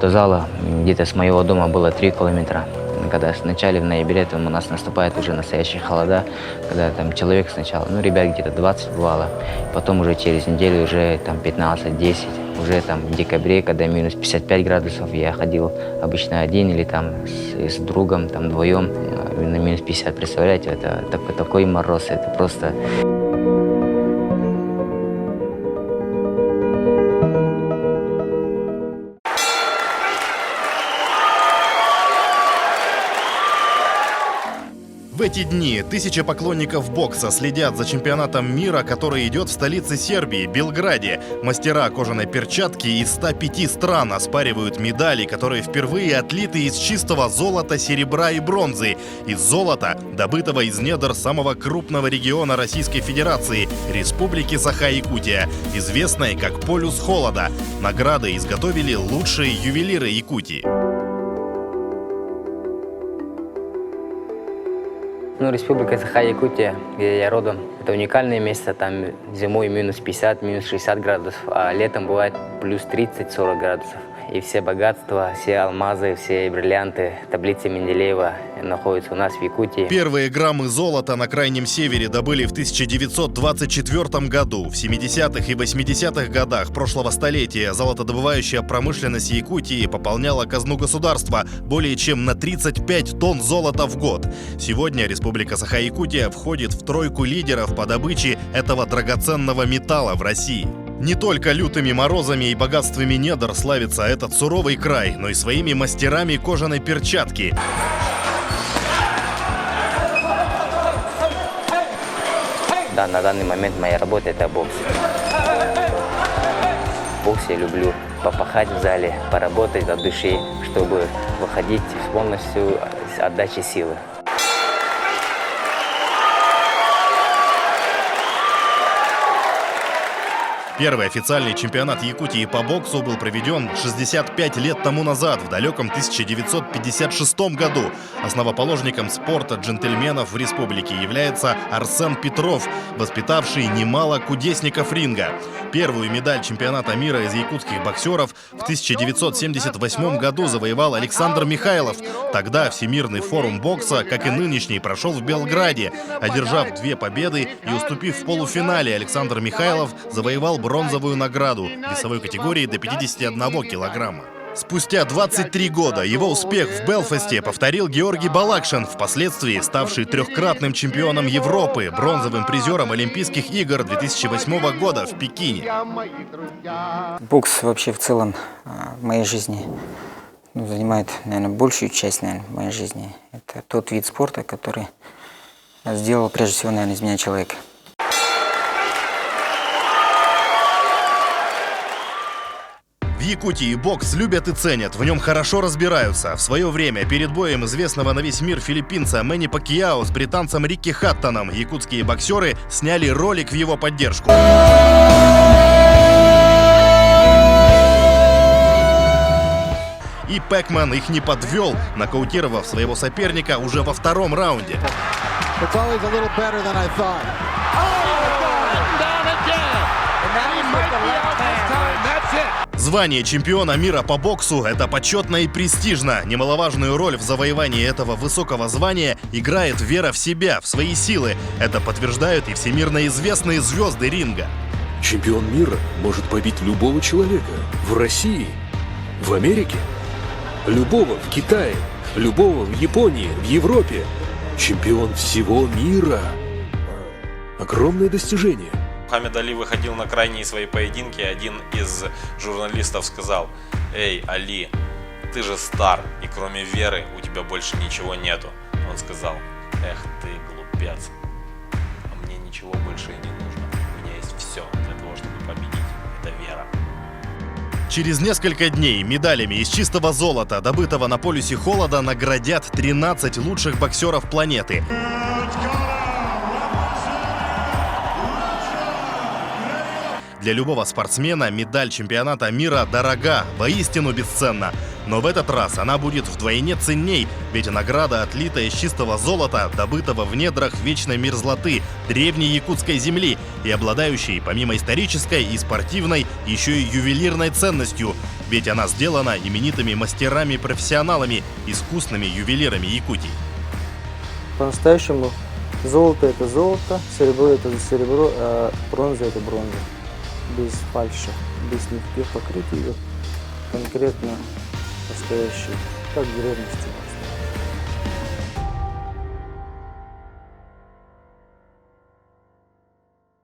до зала где-то с моего дома было 3 километра. Когда в начале, в ноябре, там у нас наступает уже настоящие холода, когда там человек сначала, ребят где-то 20 бывало, потом уже через неделю уже там 15-10, уже там в декабре, когда минус 55 градусов, я ходил обычно один или там с другом, там вдвоем на минус 50, представляете, это такой мороз, это просто... В эти дни тысячи поклонников бокса следят за чемпионатом мира, который идет в столице Сербии, Белграде. Мастера кожаной перчатки из 105 стран оспаривают медали, которые впервые отлиты из чистого золота, серебра и бронзы. Из золота, добытого из недр самого крупного региона Российской Федерации – Республики Саха-Якутия, известной как Полюс Холода. Награды изготовили лучшие ювелиры Якутии. Республика Саха-Якутия, где я родом, это уникальное место. Там зимой минус 50, минус 60 градусов, а летом бывает плюс 30-40 градусов. И все богатства, все алмазы, все бриллианты, таблицы Менделеева находятся у нас в Якутии. Первые граммы золота на Крайнем Севере добыли в 1924 году. В 70-х и 80-х годах прошлого столетия золотодобывающая промышленность Якутии пополняла казну государства более чем на 35 тонн золота в год. Сегодня Республика Саха-Якутия входит в тройку лидеров по добыче этого драгоценного металла в России. Не только лютыми морозами и богатствами недр славится этот суровый край, но и своими мастерами кожаной перчатки. Да, на данный момент моя работа – это бокс. Бокс я люблю попахать в зале, поработать от души, чтобы выходить с полностью отдачей силы. Первый официальный чемпионат Якутии по боксу был проведен 65 лет тому назад, в далеком 1956 году. Основоположником спорта джентльменов в республике является Арсен Петров, воспитавший немало кудесников ринга. Первую медаль чемпионата мира из якутских боксеров в 1978 году завоевал Александр Михайлов. Тогда Всемирный форум бокса, как и нынешний, прошел в Белграде. Одержав 2 победы и уступив в полуфинале, Александр Михайлов завоевал бронзовую награду в весовой категории до 51 килограмма. Спустя 23 года его успех в Белфасте повторил Георгий Балакшин, впоследствии ставший 3-кратным чемпионом Европы, бронзовым призером Олимпийских игр 2008 года в Пекине. Бокс вообще в целом в моей жизни занимает, наверное, большую часть моей жизни. Это тот вид спорта, который сделал прежде всего, наверное, из меня человека. В Якутии бокс любят и ценят, в нем хорошо разбираются. В свое время перед боем известного на весь мир филиппинца Мэнни Пакьяо с британцем Рикки Хаттоном якутские боксеры сняли ролик в его поддержку. И Пэкман их не подвел, нокаутировав своего соперника уже во 2-м раунде. Звание чемпиона мира по боксу – это почетно и престижно. Немаловажную роль в завоевании этого высокого звания играет вера в себя, в свои силы. Это подтверждают и всемирно известные звезды ринга. Чемпион мира может побить любого человека в России, в Америке, любого в Китае, любого в Японии, в Европе. Чемпион всего мира. Огромное достижение. Мухаммед Али выходил на крайние свои поединки, один из журналистов сказал: «Эй, Али, ты же стар, и кроме веры у тебя больше ничего нету». Он сказал: «Эх ты, глупец, а мне ничего больше и не нужно, у меня есть все для того, чтобы победить, это вера». Через несколько дней медалями из чистого золота, добытого на полюсе холода, наградят 13 лучших боксеров планеты. Для любого спортсмена медаль чемпионата мира дорога, воистину бесценна. Но в этот раз она будет вдвойне ценней, ведь награда отлита из чистого золота, добытого в недрах вечной мерзлоты, древней якутской земли и обладающей, помимо исторической и спортивной, еще и ювелирной ценностью, ведь она сделана именитыми мастерами-профессионалами, искусными ювелирами Якутии. По-настоящему золото это золото, серебро это серебро, а бронза это бронза. Без фальши, без никаких покрытий, конкретно настоящий, как в древности.